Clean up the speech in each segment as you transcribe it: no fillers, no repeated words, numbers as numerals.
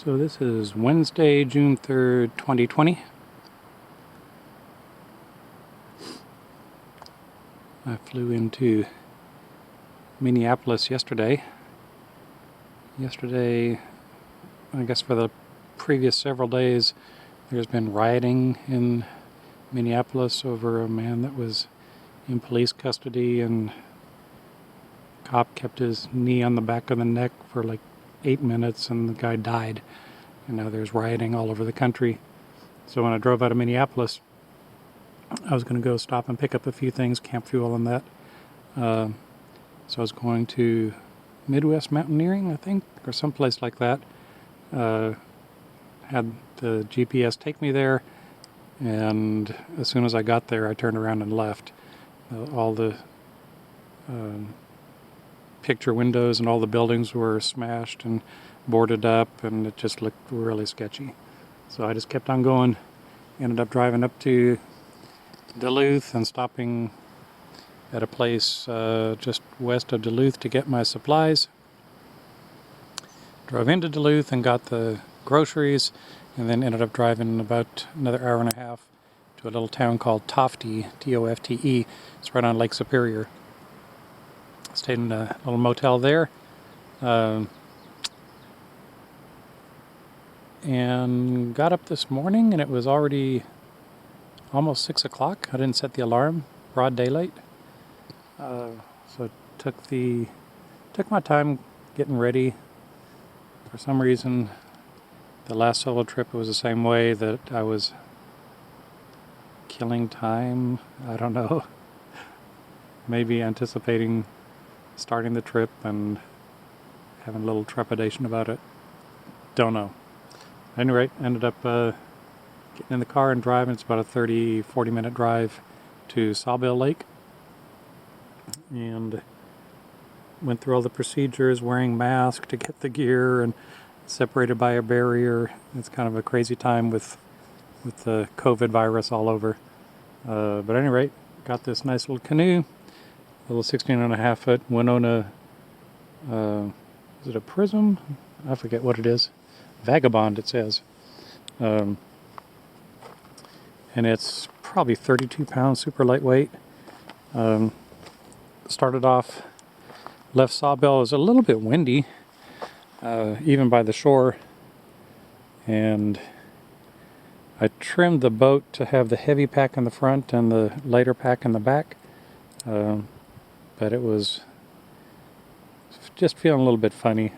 So this is Wednesday, June 3rd, 2020. I flew into Minneapolis yesterday. I guess for the previous several days, there's been rioting in Minneapolis over a man that was in police custody, and a cop kept his knee on the back of the neck for like 8 minutes and the guy died. And now there's rioting all over the country. So when I drove out of Minneapolis, I was going to go stop and pick up a few things, camp fuel and that. So I was going to Midwest Mountaineering, I think, or someplace like that. Had the GPS take me there, and as soon as I got there, I turned around and left. All the picture windows and all the buildings were smashed and boarded up, and it just looked really sketchy. So I just kept on going. Ended up driving up to Duluth and stopping at a place just west of Duluth to get my supplies. Drove into Duluth and got the groceries, and then ended up driving about another hour and a half to a little town called Tofte, T-O-F-T-E. It's right on Lake Superior. Stayed in a little motel there, and got up this morning, and it was already almost 6 o'clock. I didn't set the alarm, broad daylight. So took my time getting ready. For some reason, the last solo trip was the same way, that I was killing time. I don't know. Maybe anticipating starting the trip and having a little trepidation about it. Don't know. At any rate, ended up getting in the car and driving. It's about a 30-40 minute drive to Sawbill Lake, and went through all the procedures, wearing masks to get the gear, and separated by a barrier. It's kind of a crazy time with the COVID virus all over. But at any rate, got this nice little canoe, a little 16.5 foot Winona, is it a Prism? I forget what it is. Vagabond, it says. And it's probably 32 pounds, super lightweight. Started off, left Sawbill. It was a little bit windy, even by the shore, and I trimmed the boat to have the heavy pack in the front and the lighter pack in the back, but it was just feeling a little bit funny.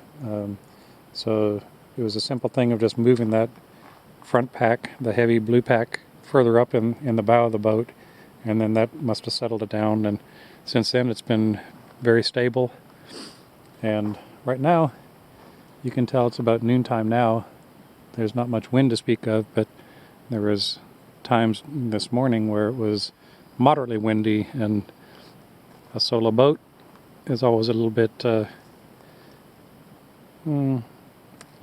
So it was a simple thing of just moving that front pack, the heavy blue pack, further up in the bow of the boat, and then that must have settled it down. And since then it's been very stable, and right now you can tell it's about noontime now. There's not much wind to speak of, but there was times this morning where it was moderately windy, and a solo boat is always a little bit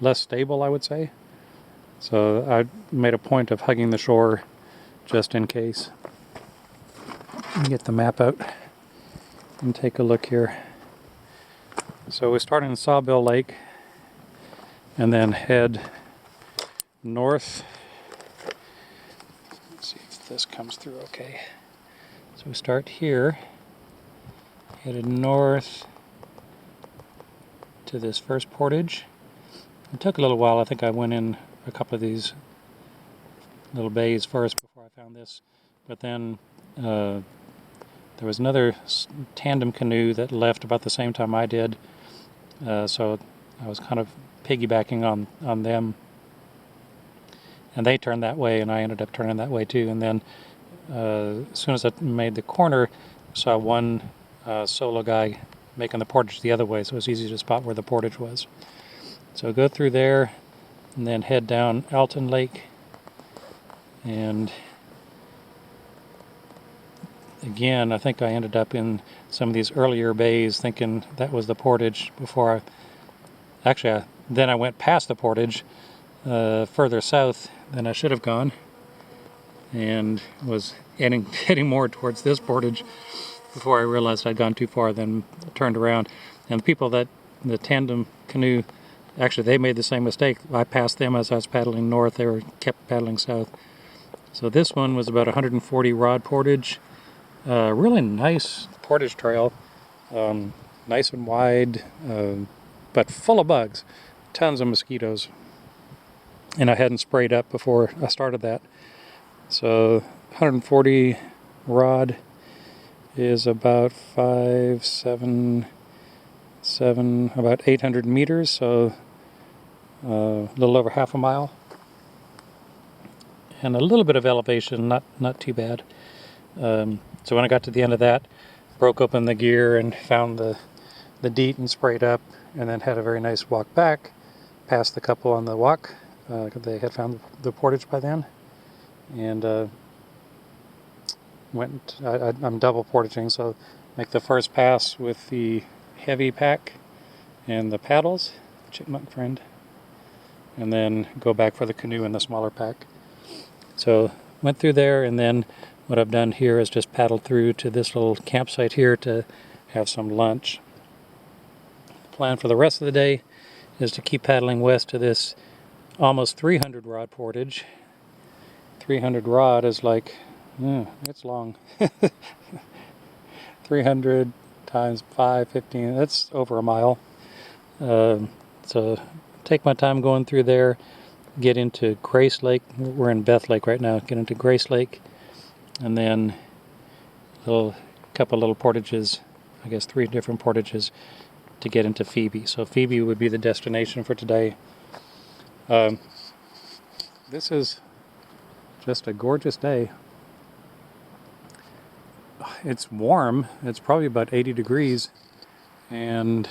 less stable, I would say. So I made a point of hugging the shore just in case. Get the map out and take a look here. So we start in Sawbill Lake and then head north. Let's see if this comes through okay. So we start here, headed north to this first portage. It took a little while. I think I went in a couple of these little bays first before I found this, but then there was another tandem canoe that left about the same time I did, so I was kind of piggybacking on them, and they turned that way and I ended up turning that way too. And then as soon as I made the corner, I saw one solo guy making the portage the other way, so it was easy to spot where the portage was. So go through there and then head down Alton Lake, and again, I think I ended up in some of these earlier bays thinking that was the portage before then I went past the portage further south than I should have gone, and was heading more towards this portage before I realized I'd gone too far, then turned around. And the people that the tandem canoe Actually, they made the same mistake. I passed them as I was paddling north. They kept paddling south. So this one was about 140 rod portage. Really nice portage trail. Nice and wide, but full of bugs. Tons of mosquitoes. And I hadn't sprayed up before I started that. So 140 rod is about 7, about 800 meters, so a little over half a mile. And a little bit of elevation, not too bad. So when I got to the end of that, broke open the gear and found the DEET and sprayed up, and then had a very nice walk back, past the couple on the walk. They had found the portage by then, and I'm double portaging, so make the first pass with the heavy pack and the paddles, chipmunk friend, and then go back for the canoe and the smaller pack. So went through there, and then what I've done here is just paddled through to this little campsite here to have some lunch. The plan for the rest of the day is to keep paddling west to this almost 300 rod portage. 300 rod is like, it's long. 300 times 5, 15, that's over a mile. So take my time going through there, get into Grace Lake. We're in Beth Lake right now. Get into Grace Lake, and then couple little portages, I guess 3 different portages to get into Phoebe. So Phoebe would be the destination for today. This is just a gorgeous day. It's warm. It's probably about 80 degrees, and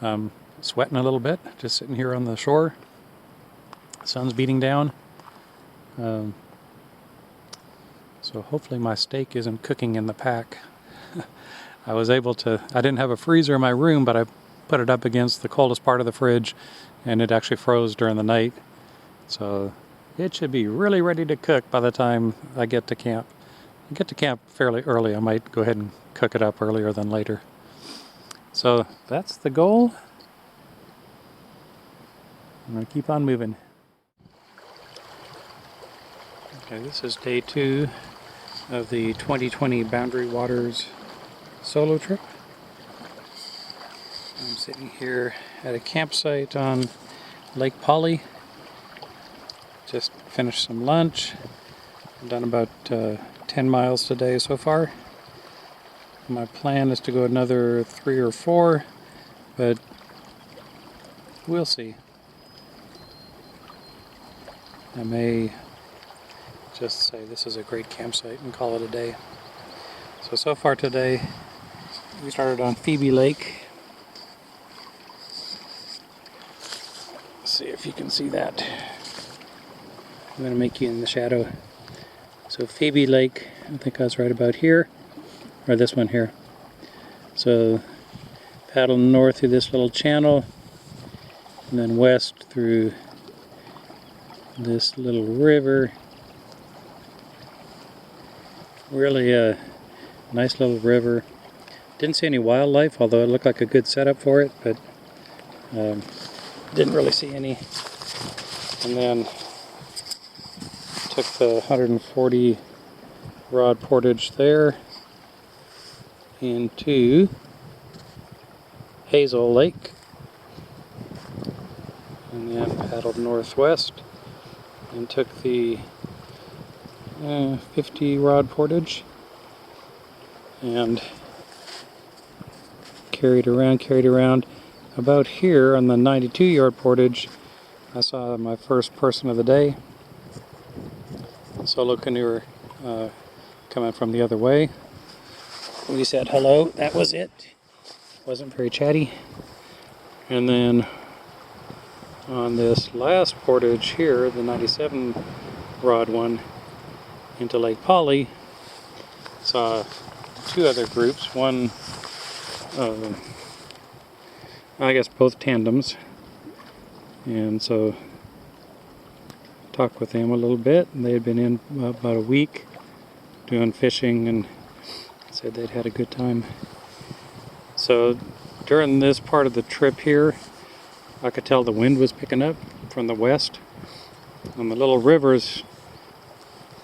I'm sweating a little bit just sitting here on the shore. The sun's beating down. So hopefully my steak isn't cooking in the pack. I didn't have a freezer in my room, but I put it up against the coldest part of the fridge, and it actually froze during the night. So it should be really ready to cook by the time I get to camp. I get to camp fairly early. I might go ahead and cook it up earlier than later. So that's the goal. I'm going to keep on moving. Okay, this is day 2 of the 2020 Boundary Waters solo trip. I'm sitting here at a campsite on Lake Polly. Just finished some lunch. I've done about 10 miles today so far. My plan is to go another 3 or 4, but we'll see. I may just say this is a great campsite and call it a day. So far today, we started on Phoebe Lake. Let's see if you can see that. I'm going to make you in the shadow. So Phoebe Lake, I think I was right about here, or this one here. So paddle north through this little channel, and then west through this little river. Really a nice little river. Didn't see any wildlife, although it looked like a good setup for it, but didn't really see any. And then took the 140 rod portage there into Hazel Lake, and then paddled northwest and took the 50 rod portage and carried around. About here on the 92 yard portage, I saw my first person of the day, solo canoer, coming from the other way. We said hello, that was it. Wasn't very chatty. And then on this last portage here, the 97 rod one, into Lake Polly, saw 2 other groups. One, I guess both tandems, and so talked with them a little bit, and they had been in about a week doing fishing and said they'd had a good time. So during this part of the trip here, I could tell the wind was picking up from the west. On the little rivers,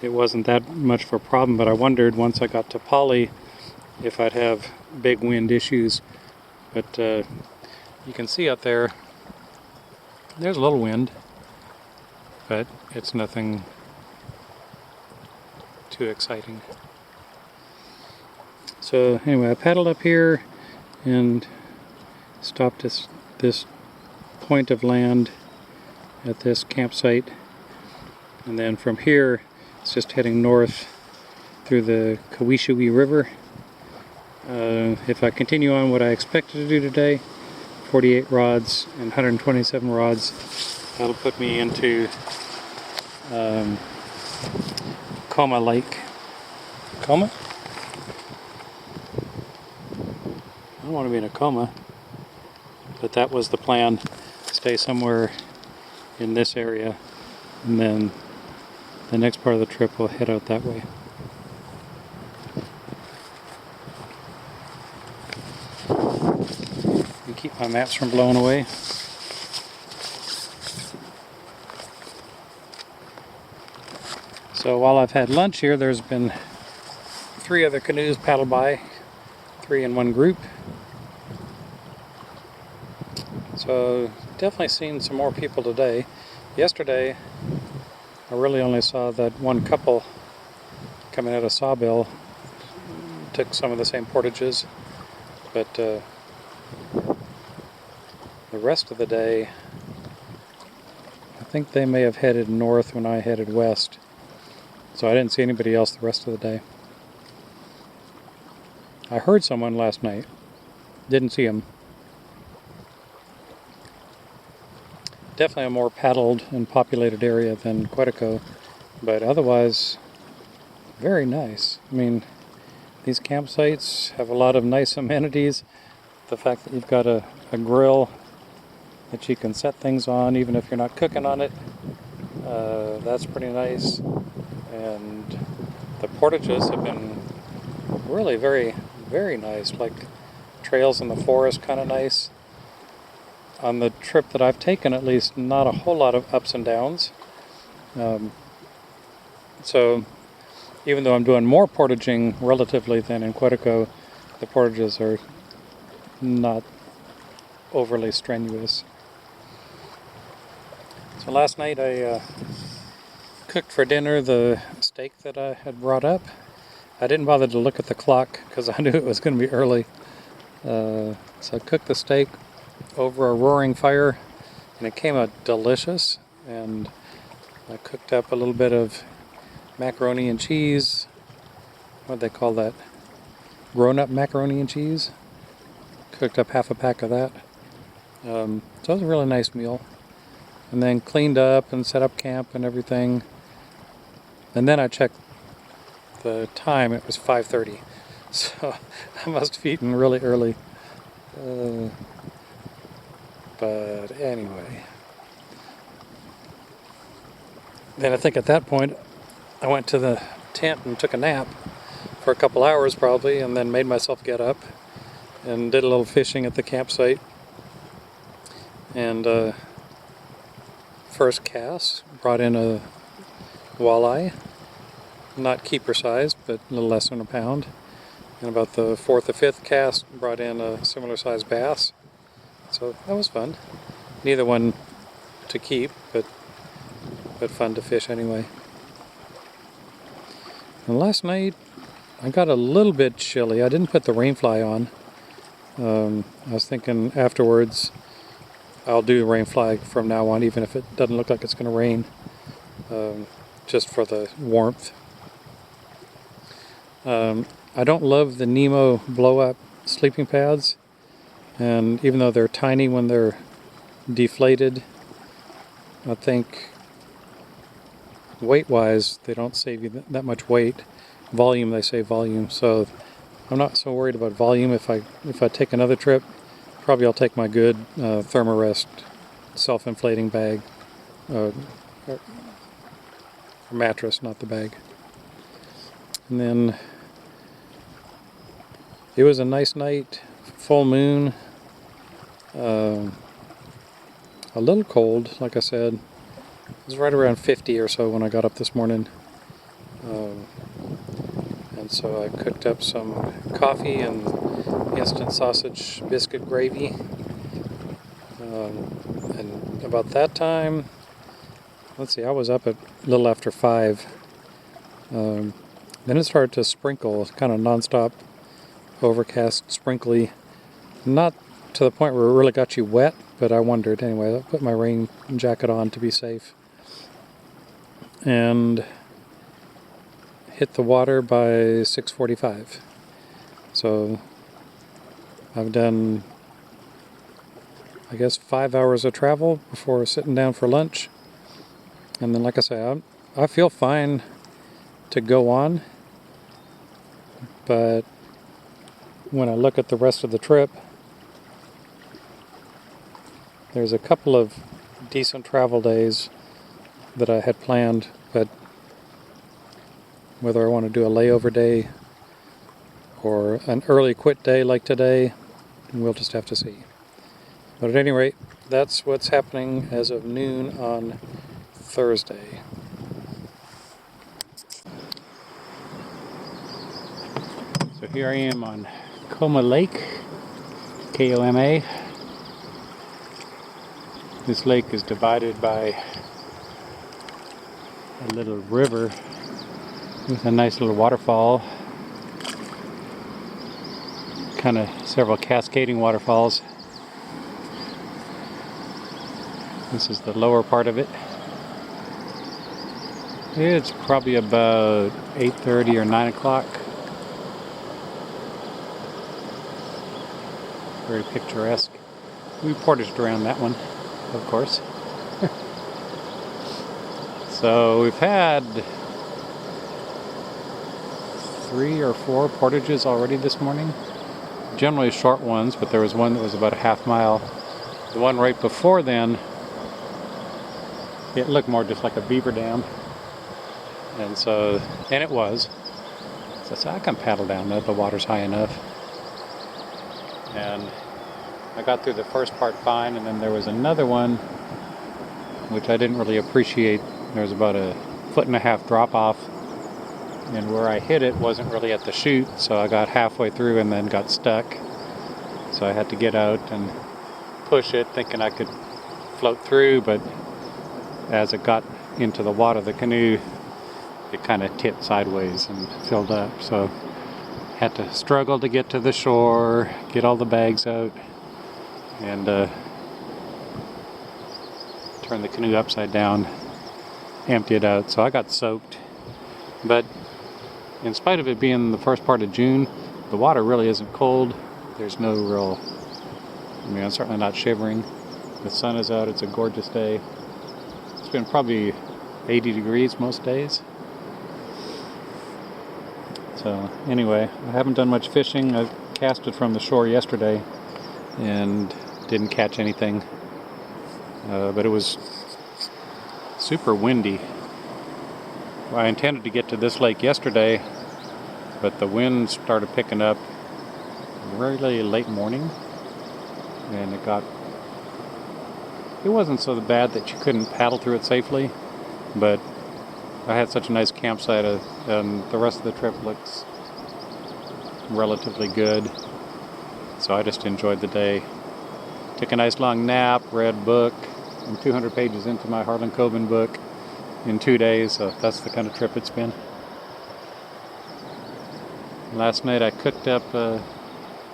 it wasn't that much of a problem, but I wondered once I got to Polly if I'd have big wind issues. But you can see out there, there's a little wind, but it's nothing too exciting. So anyway, I paddled up here and stopped at this point of land at this campsite, and then from here it's just heading north through the Kawishui River. If I continue on what I expected to do today, 48 rods and 127 rods, that'll put me into Coma Lake. Coma? I don't want to be in a coma, but that was the plan. Stay somewhere in this area, and then the next part of the trip will head out that way. And keep my maps from blowing away. So while I've had lunch here, there's been 3 other canoes paddled by, 3 in one group. So definitely seen some more people today. Yesterday I really only saw that one couple coming out of Sawbill. Took some of the same portages, but the rest of the day I think they may have headed north when I headed west. So I didn't see anybody else the rest of the day. I heard someone last night. Didn't see him. Definitely a more paddled and populated area than Quetico, but otherwise very nice. I mean, these campsites have a lot of nice amenities. The fact that you've got a grill that you can set things on even if you're not cooking on it, that's pretty nice. And the portages have been really very, very nice, like trails in the forest, kind of nice. On the trip that I've taken, at least, not a whole lot of ups and downs. So even though I'm doing more portaging relatively than in Quetico, the portages are not overly strenuous. So last night I cooked for dinner the steak that I had brought up. I didn't bother to look at the clock because I knew it was going to be early. So I cooked the steak over a roaring fire, and it came out delicious. And I cooked up a little bit of macaroni and cheese. What do they call that? Grown-up macaroni and cheese. Cooked up half a pack of that. So it was a really nice meal. And then cleaned up and set up camp and everything. And then I checked the time. It was 5:30. So I must have eaten really early. But anyway, then I think at that point I went to the tent and took a nap for a couple hours probably, and then made myself get up and did a little fishing at the campsite. And first cast brought in a walleye, not keeper sized, but a little less than a pound. And about the 4th or 5th cast brought in a similar sized bass. So that was fun. Neither one to keep, but fun to fish anyway. And last night I got a little bit chilly. I didn't put the rain fly on. I was thinking afterwards I'll do the rain fly from now on, even if it doesn't look like it's going to rain, just for the warmth. I don't love the Nemo blow-up sleeping pads. And even though they're tiny when they're deflated, I think weight-wise they don't save you that much weight. Volume, they save volume. So I'm not so worried about volume. If I take another trip, probably I'll take my good Thermarest self-inflating bag, or mattress, not the bag. And then it was a nice night, full moon. a little cold, like I said. It was right around 50 or so when I got up this morning. And so I cooked up some coffee and instant sausage biscuit gravy. And about that time, let's see, I was up at a little after 5. Then it started to sprinkle, kind of nonstop, overcast, sprinkly. Not to the point where it really got you wet, but I wondered anyway. I put my rain jacket on to be safe. And hit the water by 6:45. So I've done, I guess, 5 hours of travel before sitting down for lunch. And then, like I say, I feel fine to go on, but when I look at the rest of the trip, there's a couple of decent travel days that I had planned, but whether I want to do a layover day or an early quit day like today, we'll just have to see. But at any rate, that's what's happening as of noon on Thursday. So here I am on Coma Lake, Koma. This lake is divided by a little river with a nice little waterfall, kind of several cascading waterfalls. This is the lower part of it. It's probably about 8:30 or 9 o'clock. Very picturesque. We portaged around that one, of course. So we've had 3 or 4 portages already this morning. Generally short ones, but there was one that was about a half mile. The one right before then, it looked more just like a beaver dam. And it was. So I said, I can paddle down that, the water's high enough. And I got through the first part fine, and then there was another one which I didn't really appreciate. There was about a 1.5 foot drop off, and where I hit it wasn't really at the chute, so I got halfway through and then got stuck. So I had to get out and push it, thinking I could float through, but as it got into the water, the canoe, it kind of tipped sideways and filled up. So had to struggle to get to the shore, get all the bags out, and turn the canoe upside down, empty it out. So I got soaked. But in spite of it being the first part of June, the water really isn't cold. There's no real, I'm certainly not shivering. The sun is out, it's a gorgeous day. It's been probably 80 degrees most days. So anyway, I haven't done much fishing. I casted from the shore yesterday and didn't catch anything. But it was super windy. Well, I intended to get to this lake yesterday, but the wind started picking up really late morning, and it wasn't so bad that you couldn't paddle through it safely, but I had such a nice campsite, and the rest of the trip looks relatively good, so I just enjoyed the day. Took a nice long nap, read a book. I'm 200 pages into my Harlan Coben book in 2 days, so that's the kind of trip it's been. Last night I cooked up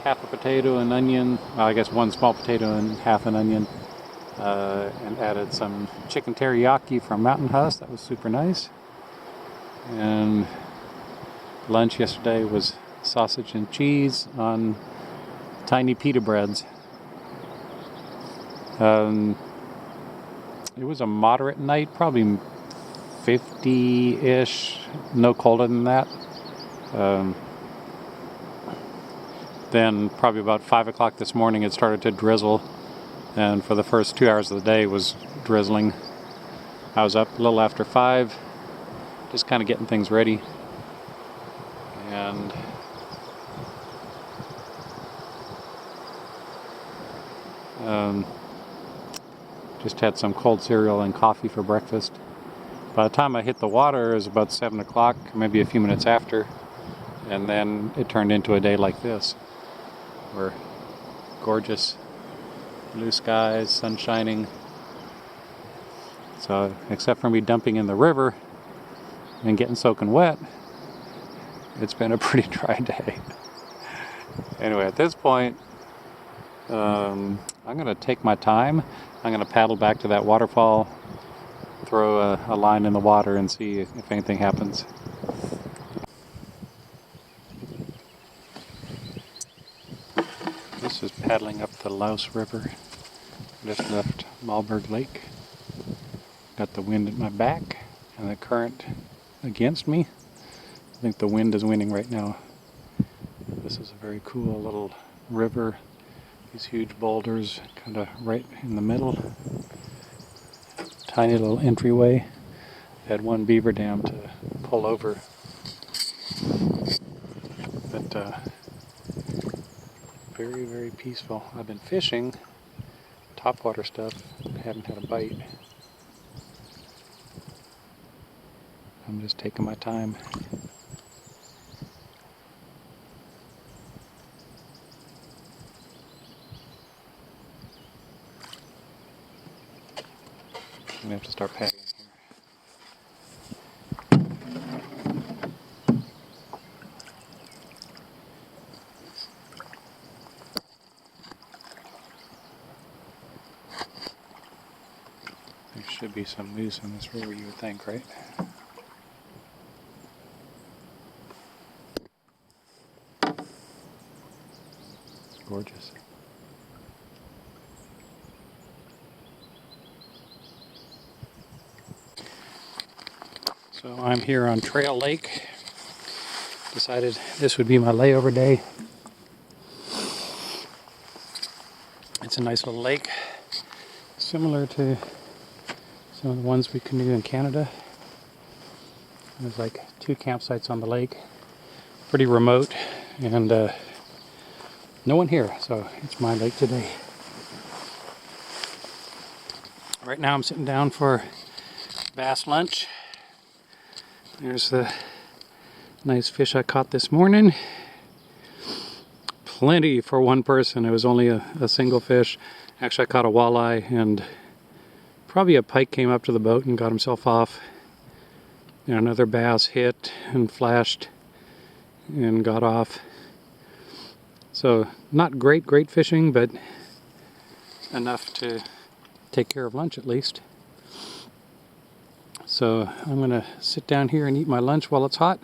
half a potato and onion, well, I guess 1 small potato and half an onion, and added some chicken teriyaki from Mountain House. That was super nice. And lunch yesterday was sausage and cheese on tiny pita breads. It was a moderate night, probably 50-ish, no colder than that. Then probably about 5 o'clock this morning it started to drizzle, and for the first 2 hours of the day it was drizzling. I was up a little after 5, just kind of getting things ready, and Just had some cold cereal and coffee for breakfast. By the time I hit the water, it was about 7 o'clock, maybe a few minutes after, and then it turned into a day like this. Where gorgeous blue skies, sun shining. So, except for me dumping in the river and getting soaking wet, it's been a pretty dry day. Anyway, at this point, I'm going to take my time. I'm going to paddle back to that waterfall, throw a line in the water and see if anything happens. This is paddling up the Louse River. Just left Malberg Lake. Got the wind at my back and the current against me. I think the wind is winning right now. This is a very cool little river. These huge boulders kind of right in the middle. Tiny little entryway. Had one beaver dam to pull over. But very, very peaceful. I've been fishing topwater stuff. Haven't had a bite. I'm just taking my time. I'm gonna have to start paddling here. There should be some moose in this river, you would think, right? It's gorgeous. So I'm here on Trail Lake. Decided this would be my layover day. It's a nice little lake, similar to some of the ones we canoe in Canada. There's like 2 campsites on the lake, pretty remote, and no one here, so it's my lake today. Right now I'm sitting down for bass lunch. There's the nice fish I caught this morning. Plenty for one person. It was only a single fish. Actually, I caught a walleye, and probably a pike came up to the boat and got himself off. And another bass hit and flashed and got off. So not great fishing, but enough to take care of lunch at least. So I'm gonna sit down here and eat my lunch while it's hot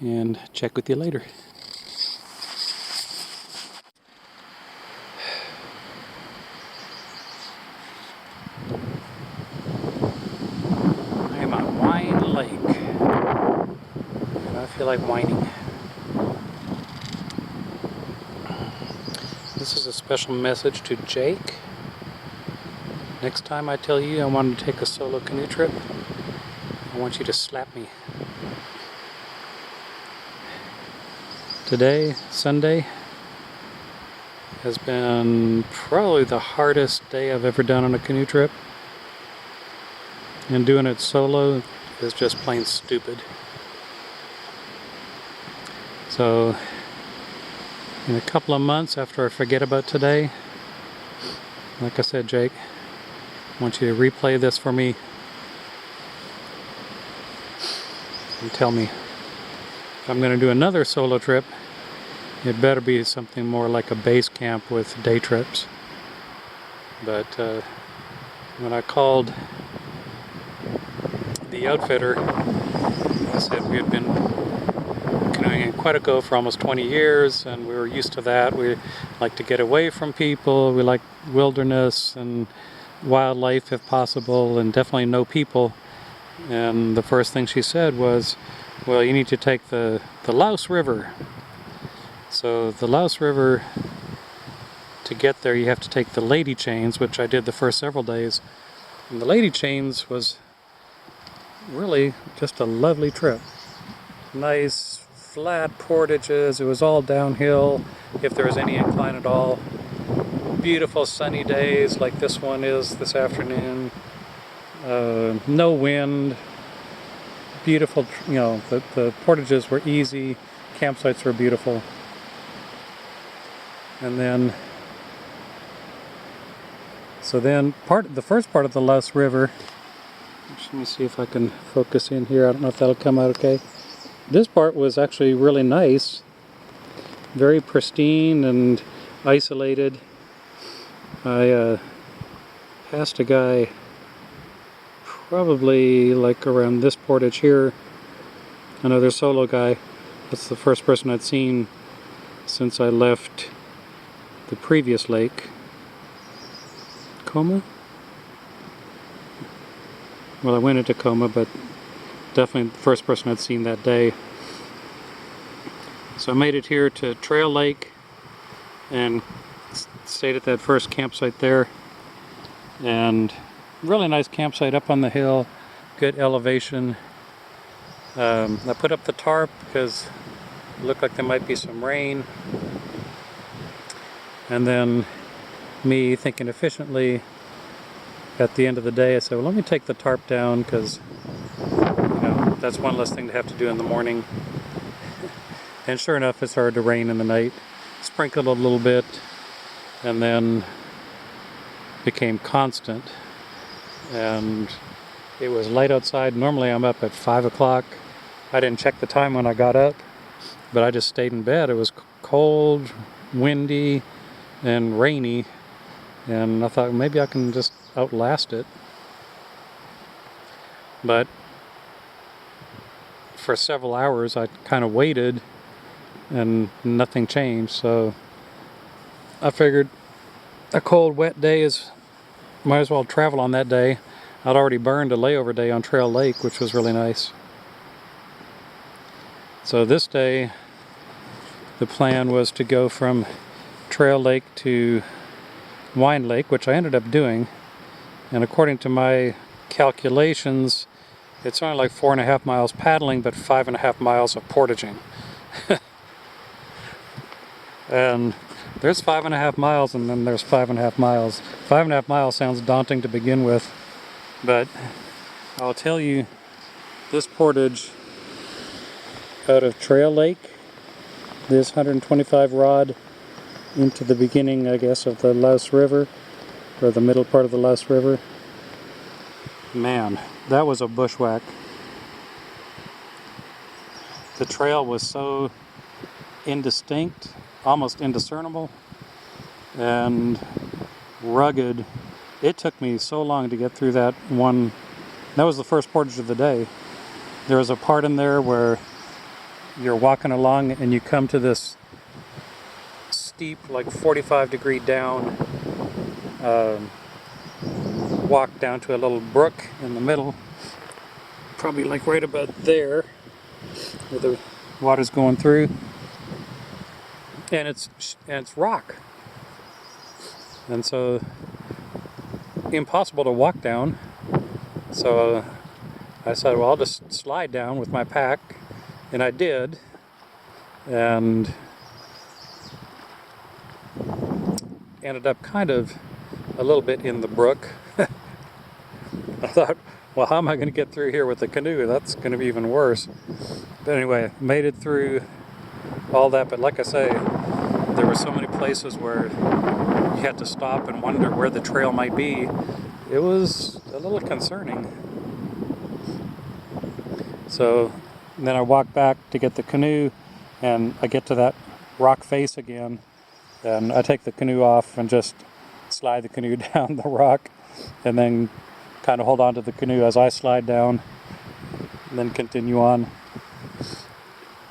and check with you later. I am on Wine Lake, and I feel like whining. This is a special message to Jake. Next time I tell you I want to take a solo canoe trip, I want you to slap me. Today, Sunday, has been probably the hardest day I've ever done on a canoe trip. And doing it solo is just plain stupid. So, in a couple of months after I forget about today, like I said, Jake, I want you to replay this for me and tell me if I'm going to do another solo trip, it better be something more like a base camp with day trips. But when I called the outfitter, I said we had been canoeing in Quetico for almost 20 years and we were used to that. We like to get away from people, we like wilderness and wildlife if possible, and definitely no people. And the first thing she said was, well, you need to take the Louse River. So the Louse River, to get there you have to take the Lady Chains, which I did the first several days. And the Lady Chains was really just a lovely trip. Nice flat portages, it was all downhill if there was any incline at all. beautiful sunny days like this one is this afternoon. No wind. Beautiful, you know, the portages were easy. Campsites were beautiful. And then, so then the first part of the Louse River, let me see if I can focus in here. I don't know if that'll come out okay. This part was actually really nice. Very pristine and isolated. I passed a guy probably like around this portage here. Another solo guy. That's the first person I'd seen since I left the previous lake. Coma? Well, I went into Coma, but definitely the first person I'd seen that day. So I made it here to Trail Lake and stayed at that first campsite there. And really nice campsite up on the hill, good elevation. I put up the tarp because it looked like there might be some rain. And then me thinking efficiently at the end of the day, I said, well, let me take the tarp down because, you know, that's one less thing to have to do in the morning. And sure enough, it started to rain in the night. Sprinkled a little bit and then became constant. And it was light outside. Normally I'm up at 5 o'clock. I didn't check the time when I got up, but I just stayed in bed. It was cold, windy, and rainy, and I thought maybe I can just outlast it. But for several hours I kind of waited and nothing changed, so I figured a cold, wet day is might as well travel on that day. I'd already burned a layover day on Trail Lake, which was really nice. So this day the plan was to go from Trail Lake to Wine Lake, which I ended up doing, and according to my calculations it's only like 4.5 miles paddling but 5.5 miles of portaging. And there's 5.5 miles and then there's 5.5 miles. 5.5 miles sounds daunting to begin with, but I'll tell you, this portage out of Trail Lake, this 125 rod into the beginning, I guess, of the Louse River, or the middle part of the Louse River. Man, that was a bushwhack. The trail was so indistinct, almost indiscernible, and rugged. It took me so long to get through that one. That was the first portage of the day. There was a part in there where you're walking along and you come to this steep, like 45-degree down walk down to a little brook in the middle, probably like right about there where the water's going through, and it's rock, and so impossible to walk down. So I said, well, I'll just slide down with my pack. And I did, and ended up kind of a little bit in the brook. I thought, well, how am I going to get through here with the canoe? That's going to be even worse. But anyway, made it through all that. But like I say, there were so many places where you had to stop and wonder where the trail might be. It was a little concerning. So and then I walk back to get the canoe, and I get to that rock face again, and I take the canoe off and just slide the canoe down the rock, and then kind of hold on to the canoe as I slide down, and then continue on.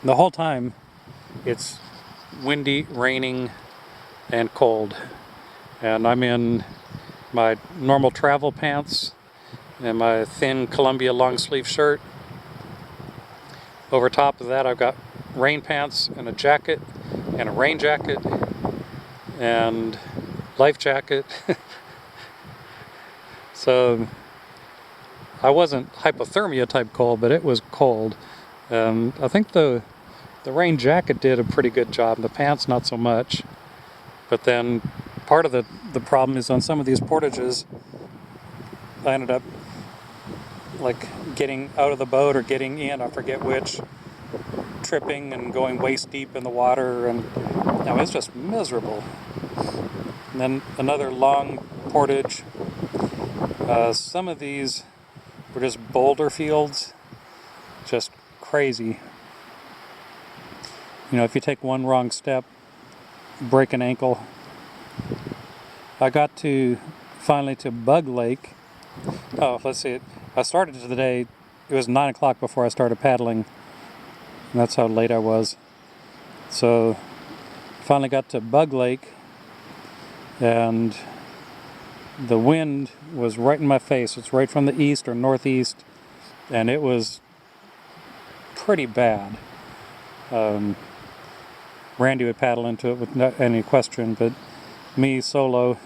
The whole time it's windy, raining, and cold, and I'm in my normal travel pants and my thin Columbia long sleeve shirt. Over top of that, I've got rain pants and a jacket and a rain jacket and life jacket. So I wasn't hypothermia type cold, but it was cold. I think the rain jacket did a pretty good job. The pants not so much. But then part of the problem is on some of these portages, I ended up like getting out of the boat or getting in, I forget which, tripping and going waist deep in the water, and it's just miserable. And then another long portage. Some of these were just boulder fields, just crazy. If you take one wrong step, break an ankle. I got finally to Bug Lake. Oh, let's see. I started today, it was 9 o'clock before I started paddling. And that's how late I was. So, finally got to Bug Lake, and the wind was right in my face. It's right from the east or northeast, and it was pretty bad. Randy would paddle into it with not any question, but me solo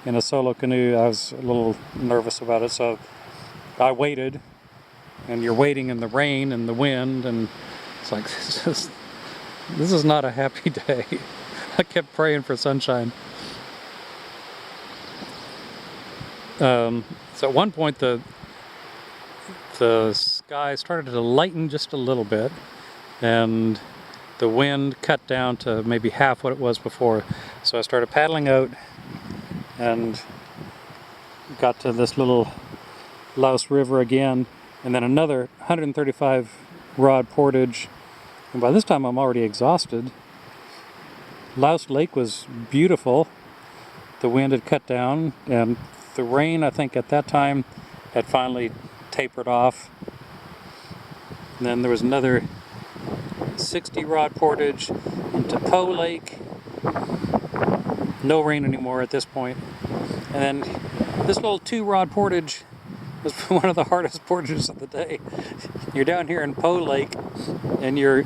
in a solo canoe, I was a little nervous about it. So I waited, and you're waiting in the rain and the wind, and it's like, this is not a happy day. I kept praying for sunshine. So at one point the sky started to lighten just a little bit, and the wind cut down to maybe half what it was before. So I started paddling out and got to this little Louse River again, and then another 135 rod portage. And by this time I'm already exhausted. Louse Lake was beautiful. The wind had cut down, and the rain, I think at that time, had finally tapered off. And then there was another 60 rod portage into Poe Lake. No rain anymore at this point. And then this little 2 rod portage was one of the hardest portages of the day. You're down here in Poe Lake, and you're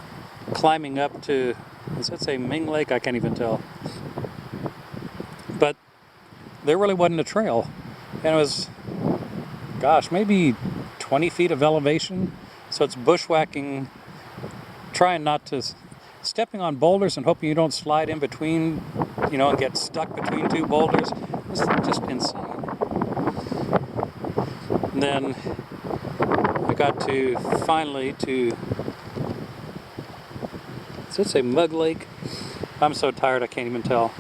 climbing up to, does that say Ming Lake? I can't even tell. But there really wasn't a trail. And it was, gosh, maybe 20 feet of elevation. So it's bushwhacking, trying not to, stepping on boulders and hoping you don't slide in between, and get stuck between 2 boulders. This is just insane. And then I got to finally to, does it say Mug Lake? I'm so tired I can't even tell.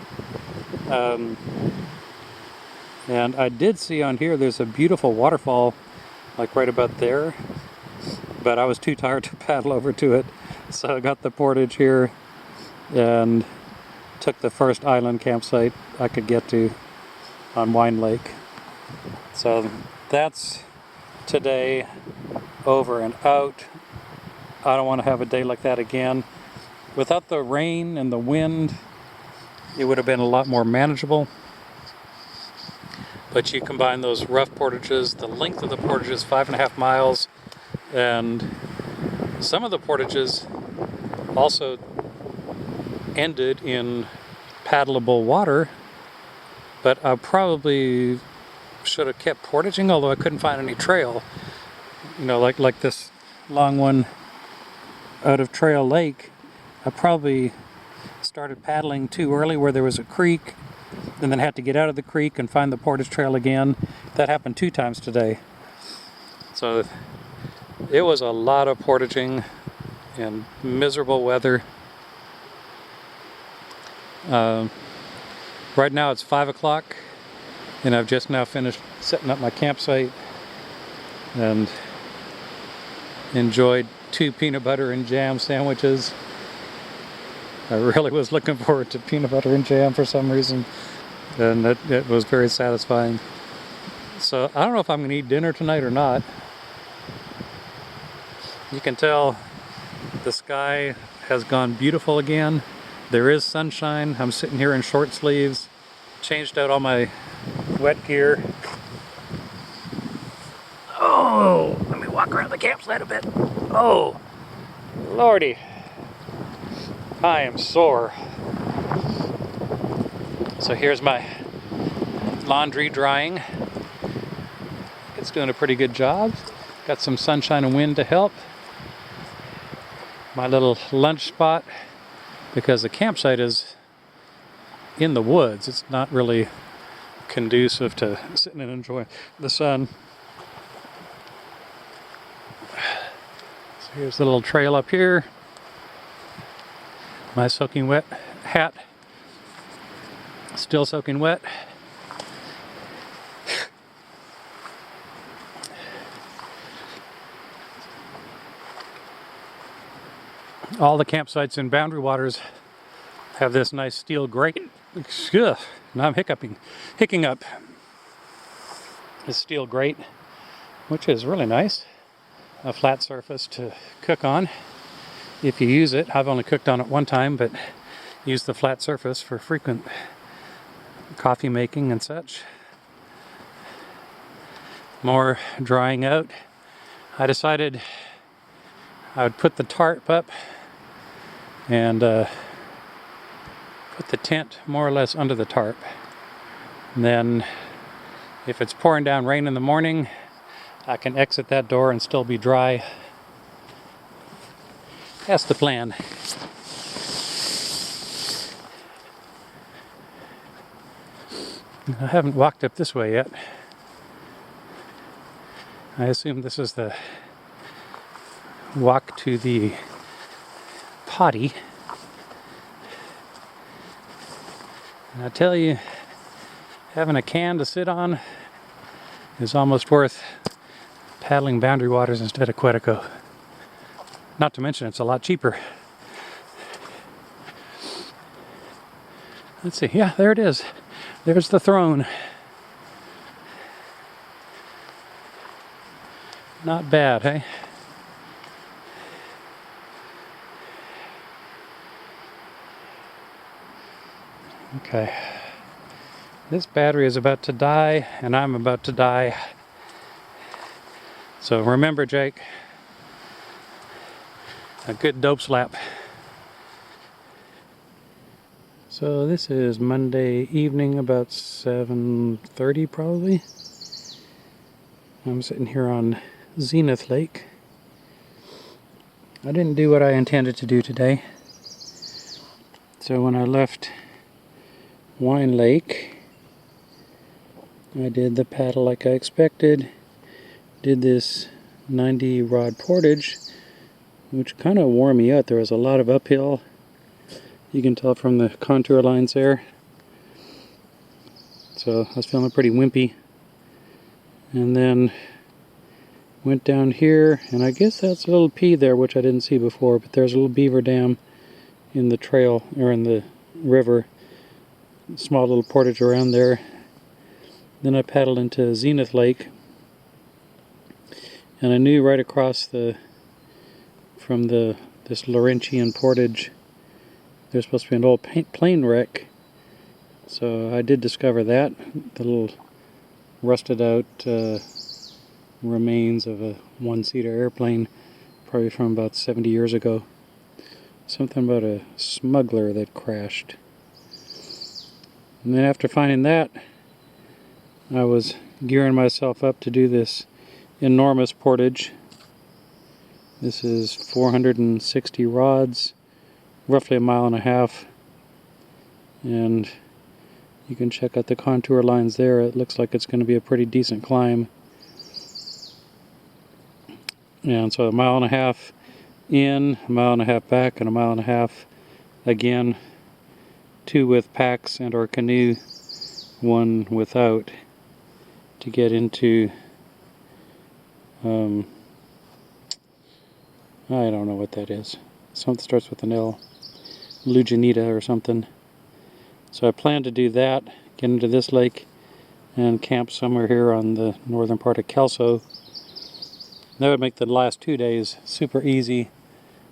And I did see on here there's a beautiful waterfall like right about there, but I was too tired to paddle over to it, so I got the portage here and took the first island campsite I could get to on Wine Lake. So that's today, over and out. I don't want to have a day like that again. Without the rain and the wind, it would have been a lot more manageable. But you combine those rough portages, the length of the portages, 5.5 miles, and some of the portages also ended in paddleable water, but I probably should have kept portaging, although I couldn't find any trail. Like this long one out of Trail Lake, I probably started paddling too early where there was a creek, and then had to get out of the creek and find the portage trail again. That happened 2 times today. So it was a lot of portaging and miserable weather. Right now it's 5 o'clock, and I've just now finished setting up my campsite and enjoyed 2 peanut butter and jam sandwiches. I really was looking forward to peanut butter and jam for some reason, and it was very satisfying. So I don't know if I'm going to eat dinner tonight or not. You can tell the sky has gone beautiful again. There is sunshine. I'm sitting here in short sleeves, changed out all my wet gear. Oh, let me walk around the campsite a bit. Oh, Lordy. I am sore. So here's my laundry drying. It's doing a pretty good job. Got some sunshine and wind to help. My little lunch spot, because the campsite is in the woods. It's not really conducive to sitting and enjoying the sun. So here's the little trail up here. My soaking wet hat, still soaking wet. All the campsites in Boundary Waters have this nice steel grate. Ugh, now I'm hicking up. This steel grate, which is really nice. A flat surface to cook on if you use it. I've only cooked on it one time, but use the flat surface for frequent coffee making and such. More drying out. I decided I would put the tarp up and put the tent more or less under the tarp. And then if it's pouring down rain in the morning, I can exit that door and still be dry. That's the plan. I haven't walked up this way yet. I assume this is the walk to the potty. And I tell you, having a can to sit on is almost worth paddling Boundary Waters instead of Quetico. Not to mention it's a lot cheaper. Let's see, yeah, there it is. There's the throne. Not bad, hey? Okay. This battery is about to die, and I'm about to die. So remember, Jake, a good dope slap. So this is Monday evening, about 7:30 probably. I'm sitting here on Zenith Lake. I didn't do what I intended to do today. So when I left Wine Lake, I did the paddle like I expected. Did this 90 rod portage, which kind of wore me out. There was a lot of uphill. You can tell from the contour lines there. So I was feeling pretty wimpy. And then went down here, and I guess that's a little P there, which I didn't see before, but there's a little beaver dam in the trail, or in the river. Small little portage around there. Then I paddled into Zenith Lake, and I knew right across from this Laurentian portage there's supposed to be an old plane wreck. So I did discover that, the little rusted out remains of a one-seater airplane, probably from about 70 years ago. Something about a smuggler that crashed. And then after finding that, I was gearing myself up to do this enormous portage. This is 460 rods, roughly a mile and a half. And you can check out the contour lines there. It looks like it's going to be a pretty decent climb. And so a mile and a half in, a mile and a half back, and a mile and a half again. 2 with packs and or canoe, 1 without, to get into I don't know what that is. Something starts with an L. Lujanita or something. So I plan to do that, get into this lake, and camp somewhere here on the northern part of Kelso. That would make the last 2 days super easy,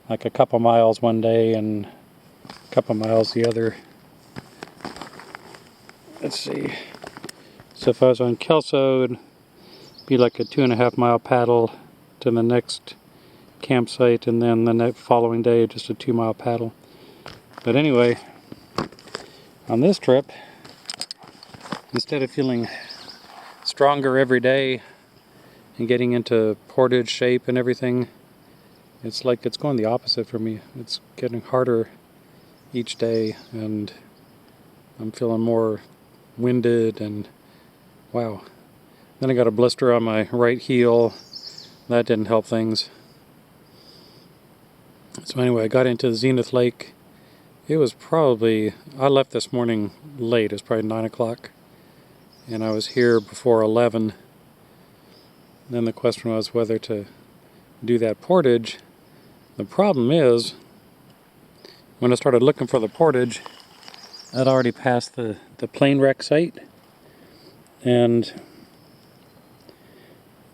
like a couple miles one day and a couple miles the other. Let's see. So if I was on Kelso, it'd be like a 2.5 mile paddle to the next campsite, and then the following day just a 2 mile paddle. But anyway, on this trip, instead of feeling stronger every day and getting into portage shape and everything, it's like it's going the opposite for me. It's getting harder each day, and I'm feeling more winded, and wow. Then I got a blister on my right heel. That didn't help things. So anyway, I got into Zenith Lake. It was probably, I left this morning late. It was probably 9 o'clock. And I was here before 11. Then the question was whether to do that portage. The problem is, when I started looking for the portage, I'd already passed the plane wreck site. And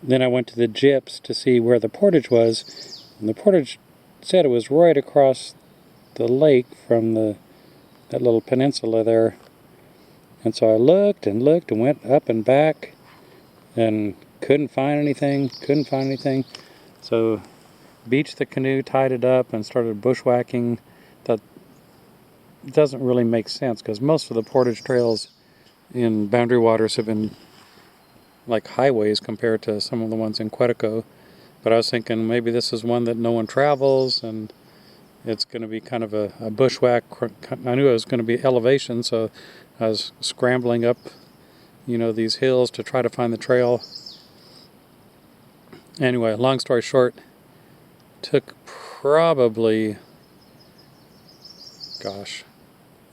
then I went to the gyps to see where the portage was. And the portage said it was right across the lake from that little peninsula there. And so I looked and went up and back and couldn't find anything. So beached the canoe, tied it up, and started bushwhacking. That doesn't really make sense because most of the portage trails in Boundary Waters have been like highways compared to some of the ones in Quetico. But I was thinking maybe this is one that no one travels, and it's going to be kind of a bushwhack. I knew it was going to be elevation, so I was scrambling up, these hills to try to find the trail. Anyway, long story short, took probably,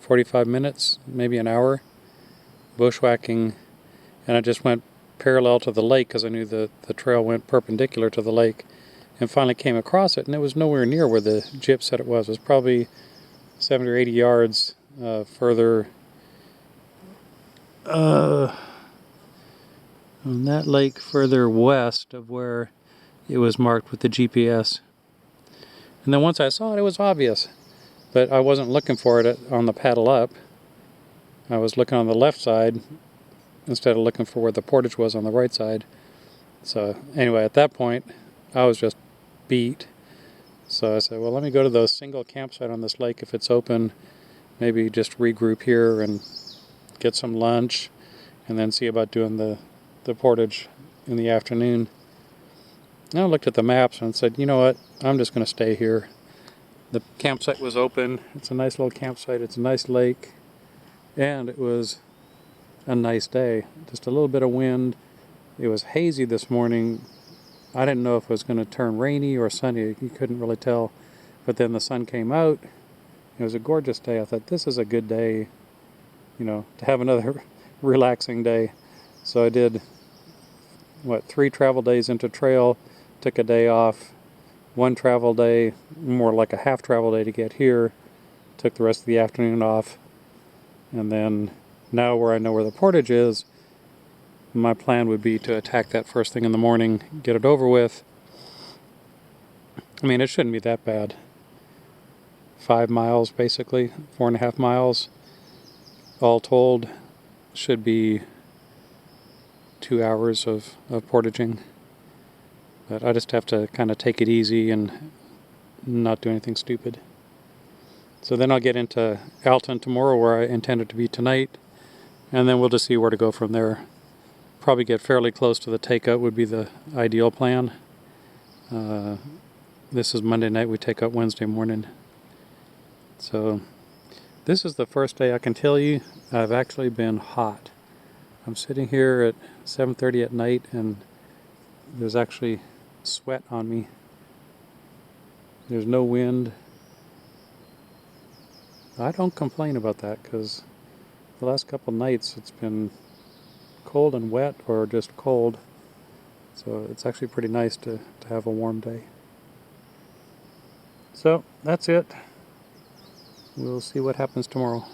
45 minutes, maybe an hour, bushwhacking, and I just went parallel to the lake because I knew the trail went perpendicular to the lake, and finally came across it, and it was nowhere near where the gyp said it was. It was probably 70 or 80 yards further on that lake, further west of where it was marked with the GPS. And then once I saw it, it was obvious, but I wasn't looking for it on the paddle up. I was looking on the left side instead of looking for where the portage was on the right side. So anyway, at that point, I was just beat. So I said, well, let me go to the single campsite on this lake if it's open, maybe just regroup here and get some lunch, and then see about doing the portage in the afternoon. And I looked at the maps and said, you know what, I'm just going to stay here. The campsite was open. It's a nice little campsite. It's a nice lake. And it was a nice day. Just a little bit of wind. It was hazy this morning. I didn't know if it was going to turn rainy or sunny. You couldn't really tell. But then the sun came out. It was a gorgeous day. I thought, this is a good day, to have another relaxing day. So I did, 3 travel days into trail, took a day off, 1 travel day, more like a half travel day to get here, took the rest of the afternoon off, and then now where I know where the portage is, my plan would be to attack that first thing in the morning, get it over with. I mean, it shouldn't be that bad. 5 miles basically, 4.5 miles, all told, should be 2 hours of portaging. But I just have to kind of take it easy and not do anything stupid. So then I'll get into Alton tomorrow, where I intended to be tonight, and then we'll just see where to go from there. Probably get fairly close to the take-up would be the ideal plan. This is Monday night, we take up Wednesday morning. So this is the first day I can tell you I've actually been hot. I'm sitting here at 7:30 at night and there's actually sweat on me. There's no wind. I don't complain about that because the last couple nights it's been cold and wet or just cold. So it's actually pretty nice to have a warm day. So that's it. We'll see what happens tomorrow.